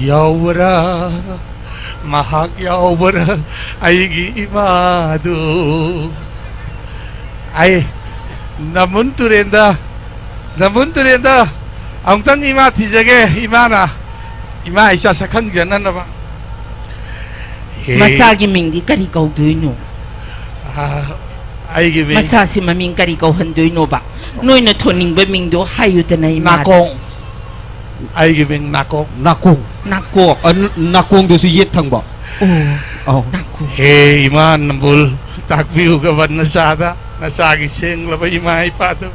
여워라 mahak yawara ay imado ay namunturenda ang tang ima tijage imana ima isa sa kangjanan na ba Masagi ming di karikaw doon no. ay gibing Masasi maming karikaw handoy no ba. Noy na toning ba ming do hayo na imada. Nakong ay gibing nakong Nako. nakong do si yet thang ba oh Nako. hey iman nambul takbiu ka ba nasada nasagi sing labay ima ipado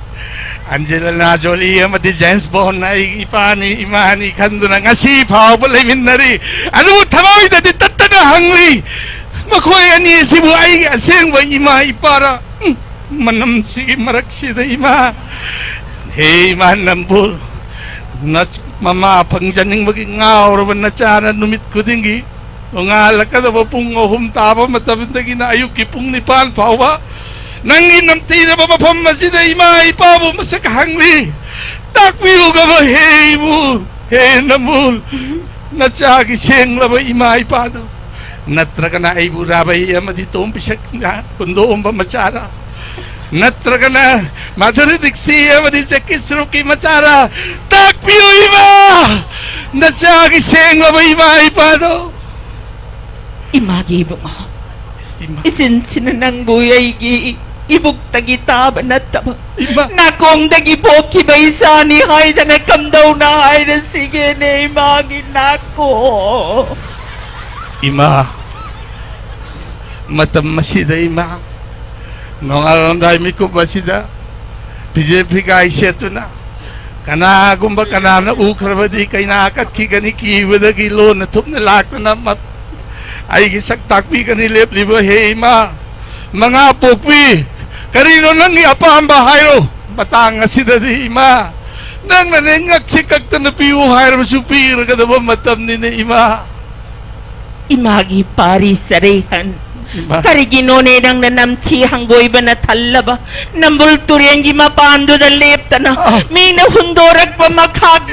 Angela Jolie mati James Bond na ipani imani kandu na ngasi pao palay minari ano mo tamawid na ditata hangli makoy ani si buhay asing ba ima ipara manam sige maraksi da ima hey man nambul na mama pangjaning maging ngaw raban na tsara numit ko dingi ngalak ka ba pong humtapa matabindagi na ayuk kipong nipan pawa nangin namti na mapapamasi na ima ipabo masakahangli takwiyo ka ba hey mo hey namul natsagi siyang laba ima ipado natra ka na ay burabay ama dito umpisak na kundo umpa matsara natra ka na madaridik siya ama dito kisruki matsara takwiyo ima natsagi siyang laba ima ipado Imagi ba nga? Isin sinanang buyay gi ibuk tagi taban at taba. Nakong dagi po kibay sani hay na nakamdaw na hay na sige na imagi nako. Ima matam masida ima nong alam dahil mi ko masida pijay siya na kana gumba kana na ukrabadi kay nakat kigani kiwada gilo na tup na lakta na ay gisak takpi ka ni libo hey ma mga pukpi karino nang iapa ang bahay matanga si dadi ima nang nanengak sikag tanapiyo hayro supir ka na ba matam ni na ima Imagi pari sarehan Kariginone nang nanamti hanggoy ba na talaba nambulturi ang gimapando na lepta na may nahundorag pa makag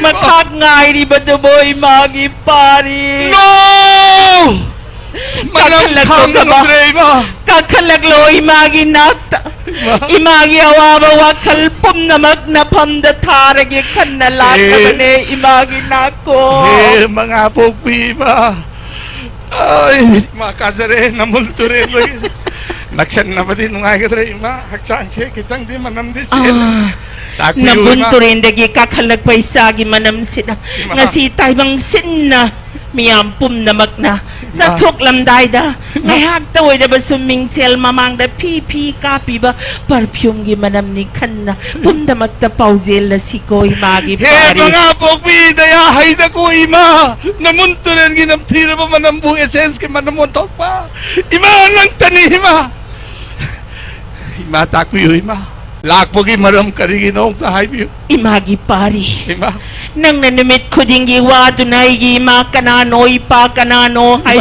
ngay riba na boy magi pari No! Kakalaglo imagi nata imagi awaba wakalpom na magnapam da taragi kanalaka mane imagi nako mga pugpi ba ay makasare namulture naksyan na ba din mga kadre ima haksan siya kitang di manam di siya nabunturin dagi kakalagpay sagi manam sina nga si taybang sinna miyampum na magna sa tuklam dayda ngayak taway na ba suming sel mamang da pipi kapi ba perfume gi manam ni kanna punda magta pauzel la sikoy magi pari mga pugpi daya hayda ko ima namunturin ginamtira ba manambu essence ki manamuntok pa ima nang tanima ima takwiyo ima lakpogi maram kariginong tahay biyo imagi pari ima nang nanumit ko ding giwado na ima kanano ipa kanano hay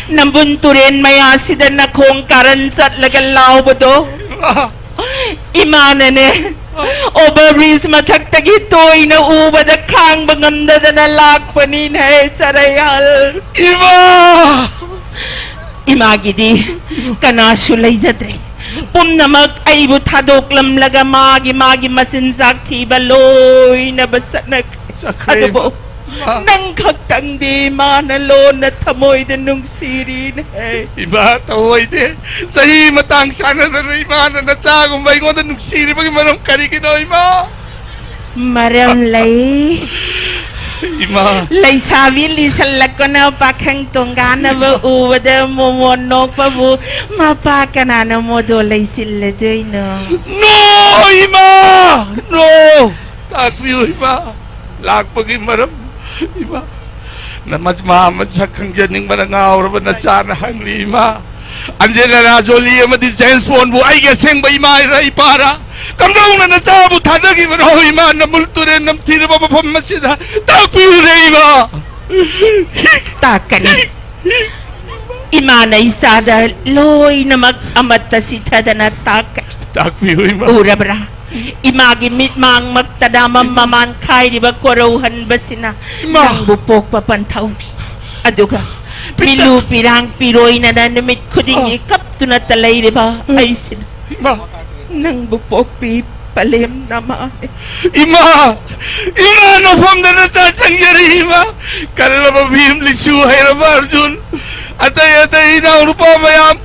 nambunturin maya sidan na kong karansat lagalaw ba do imana ne ovaries matagtag ito inauba da kang bangamda da nalakpanin hay sarayal ima imagi di kanasulay zadre pum namak ay butadok lamlaga magi masinsak tibaloy na basanak kadabo nang kakang di manalo na tamoy din nung sirin iba tawoy di sahi matang sana na imana na sagong bay ko na nung siri pag imanong karikino ima maram lay ima lay sabi lisalag ko na pakang tunggana ba uwada mo monok pa bu mapakana na mo do lay sila doy no ima no takwiyo ima lakpag imaram ima na mas mahamad sa kangyaning manangaw raban na tsana hangli ima Angela Jolie mati James Bond bu ay gaseng ba ima ipara kamdaw na nasabot hadagi man ho ima namulturin namtira pa papamasida takwiyo na ima takani imana isada loy na mag-amata si tada na taka takwiyo ima ura bra Imagi mitmang magtadamang mamankay, di ba, kuruhan ba sina? Ma. Nang bupok papantaw. Aduga. Pilupirang piroy na nanamit ko ding ikap to na talay, di ba? Ay sina. Ima! Nang bupok palim naman. Ima! Ima! Napam na nasasangyari, Ima! Kanila mabihim lisuhay na Marjun! Atay-atay na urupa mayam!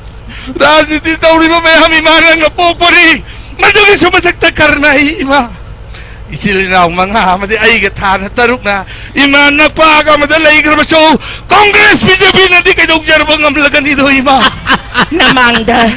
Razniti tauri pa mayam imanang napokpari! Madali sumatagtag karnay, Ima! Isilin na ang mga amati ay gatan at taruk na Ima nagpaka madalay gramasyo Congress BJP na di kayo jarabang amlagan ito, Ima! Namangda.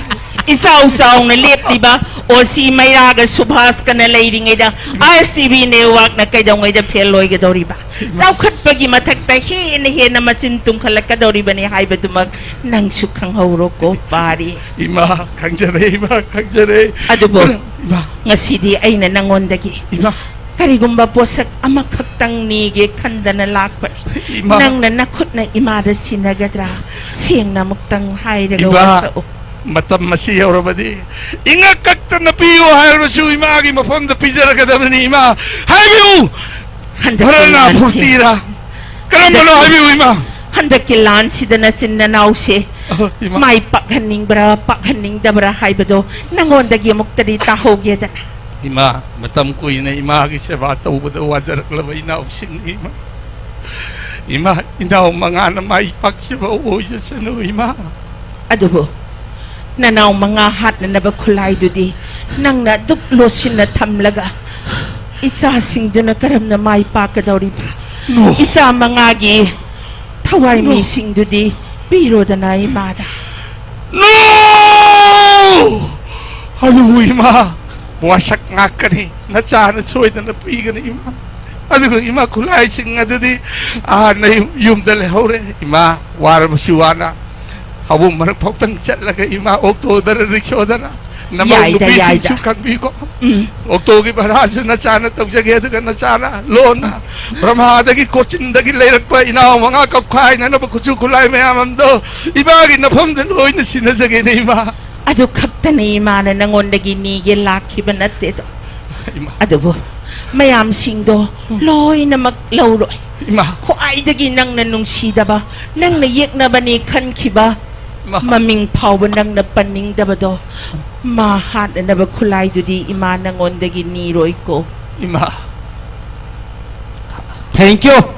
Isaw-saw na lip, di ba? O si Mayraga subhas ka na lady ngayon. Ay, si Binewak na kayo ngayon peloy ka daw, di ba? Saw kat pagi matagtahin na masintong kalak ka daw, di ba? Ni Haiba dumag nang sukang hauro ko, pari. Ima! Kang jare, Ima! Kang jare! Ado po, Ima! nga sidi ay nanangondagi. Ima! Karigumba po sa amakaktang nigi kanda na lakpa. Ima! Nang nanakot na imada sinagadra. Siyang namuktang hay na Iba. gawa sa o. Matam masiyaw rabadi. Inga kakta na piyo hayal masu ima agi mapam da pizza ka dam ni ima. Hayu! Handa Para na kilan si. purtira. Karam na hayu ima. Handa kilan si da na sinanaw si. Oh, ima. May paghaning dabra hay bado. Nangondagi mukta di tahog yada. Ima, matam ko ina ima agi siya bata ubada wajar klabay na opsing ima. Ima, inaw mga na maipak siya ba uo siya sa no ima. Ado po. Nanaw mga hat na nabakulay do di. Nang naduplo na tamlaga. Isa sing do na karam na may paka daw rin pa. No! Isa mangagi. Taway missing do di. Pero da na imada. No! Ano ima? Buwasak nga ka ni. Natsana soy na napiga ni ima. Ano ko ima kulay sing nga do di. Na yung dalahore. Ima, wara mo siwana. Hawong managpautang siya laga ima. Okto dara riksyo dara. Namaw Yayda, lupising yayda. sukang biko. Mm. Okto ki baraso na sana. Tag siya gaya ka na sana. Lona. Brahmadagi kochin dagi layrak pa. Inaw mga kapkay na napagkusukulay mayamam do. Ibagi na pamdaloy na sinasagay na ima. Ado kapta na imana nangondagi nigil laki ba natin. Ima. Ado po. Mayam sing do. Loy na maglawroy. Ima. Ko ay dagi nang nanungsida ba? Nang nayik na ba ni kan kiba? Ima. Maming pawan nang napaning da ba do? Mahat na nabakulay do di ima nangondagi niroy ko. Ima. Thank you.